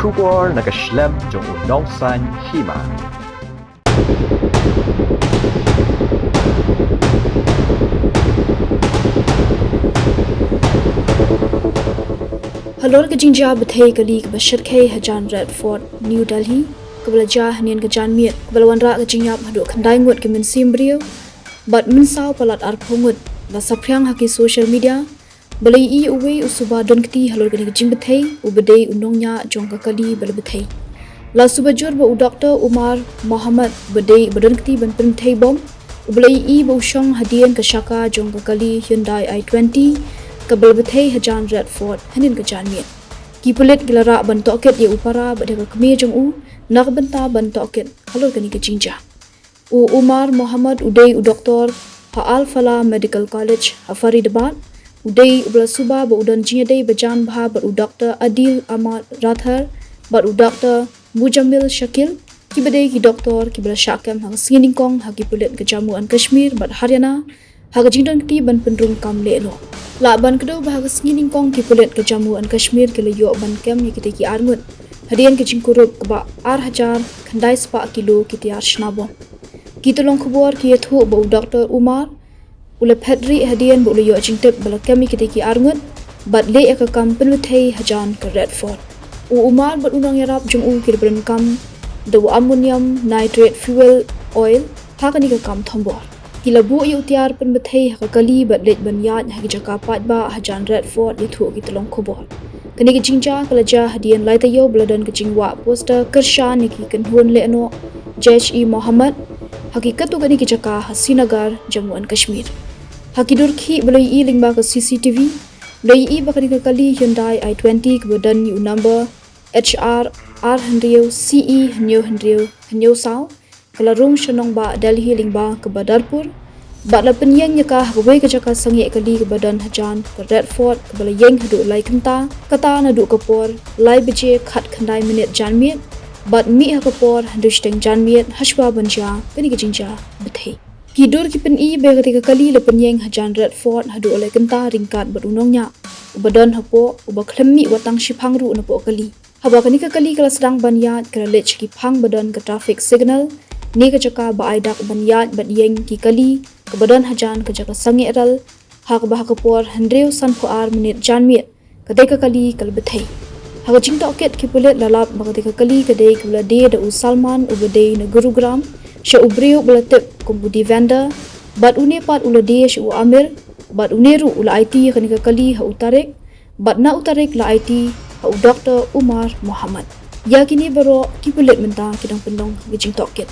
Shubor nakaslem jong unongsan Hima. Halor ke Jingkheiñduh Bthei kali ke Bashirkei Hajan Redford New Delhi ke belajar hanian ke janmiat ke belawanra ke Jingyap haduk kandai ngut ke minsim beriu bat minsau palat arpungut la sapriang haki social media balai I uwe usuba don keti halor ke Jing Bthei ubedei unongnya jong ke kali bala Bthei la suba jur ba Dr. Umar Muhammad bedei badon keti ban Bthei bom ubelai I ba usyong hadian ke Shaka jong ke kali Hyundai i20 ke Bthei Hajan Redford hanin ke janmiat ki pulit gelara ban toket ye upara bade ke kemi jong u nak benta ban toket halor ke Jingkheiñduh u Umar Muhammad udai u doktor ha Al Falah Medical College ha Faridabad udai ubla Suba ba udan jingdai bajan bha ba u Dr. Adil Ahmad Rathar ba u Dr. Mujamil Shakil ki badai ki doktor ki bala syakam ha Siningkong ha ki pulit ke Jammu and Kashmir ba Haryana ha ke jingdon keti ban pendrung kam le lo la ban kedo bahag Siningkong ki pulit ke Jammu and Kashmir ke leyo ban kem ye kiti ki arngut hadian ke jingkurup ke ba ar hajar khandai spa kilo ki tiar shnabon ki tolong khubor ki thu ba Dr. Umar ule phedri hadian bu leyo jingtep bala kem ye kiti ki arngut bat le ka kam Bthei Hajan ke Redford u Umar bat unang yarap jong u ki bren kam the ammonium nitrate fuel oil ha ka ni ka kam thombor kilabu yu tiar pen Bthei ha kali bat lej ban yat ha jaka pat ba Hajan Redford ye thu ki tolong khobol kani ke Jingja kalaja hadian lai tayo bladan ke Jingwa poster kersha ni ki kenhun le no JHE Muhammad hakikat tu kani ke jaka Hasinagar Jammu and Kashmir hakidur ki belai I Lyngba ke Cctv belai I bakani ke kali Hyundai i20 ke badan yu number HR R100 CE hanyo sao kalarung shanong ba Delhi Lyngba ke Badarpur ba la penyeng nya ka hawai ke jaka sangi kali ke badan Hajan ke Redford ke bala Ïeng hadu lai Kynta kata na du kapor lai beje khat khandai minit janmiat bat mi ha kapor handu steng janmiat Shwa banja kani ke Jingkheiñduh Bthei kidur ki pen I be ketika kali le penyeng Hajan Redford hadu lai Kynta ringkat berunongnya badan hapo uba klemmi watang shipang ru na po kali haba kani ke kali kala sedang banyat kala lech ki phang badan ke traffic signal ni ke jaka ba aidak banyat bat Ïeng ki kali ke badan Hajan ke jaka sangi eral hak bah kapor handreu san puar minit janmiat ketika kali kal Bthei hak jingta oket ki pulet lalap ba ketika kali kedai ke bala de da u Salman u bedai na Gurugram sha ubriu bala tip kumbudi vendor bat une pat ula de sha u Amir bat uneru ula IT kenika kali ha utarik bat na utarik la IT ha u Dr. Umar Muhammad yakini baro ki pulet menta kidang pendong ke jingta oket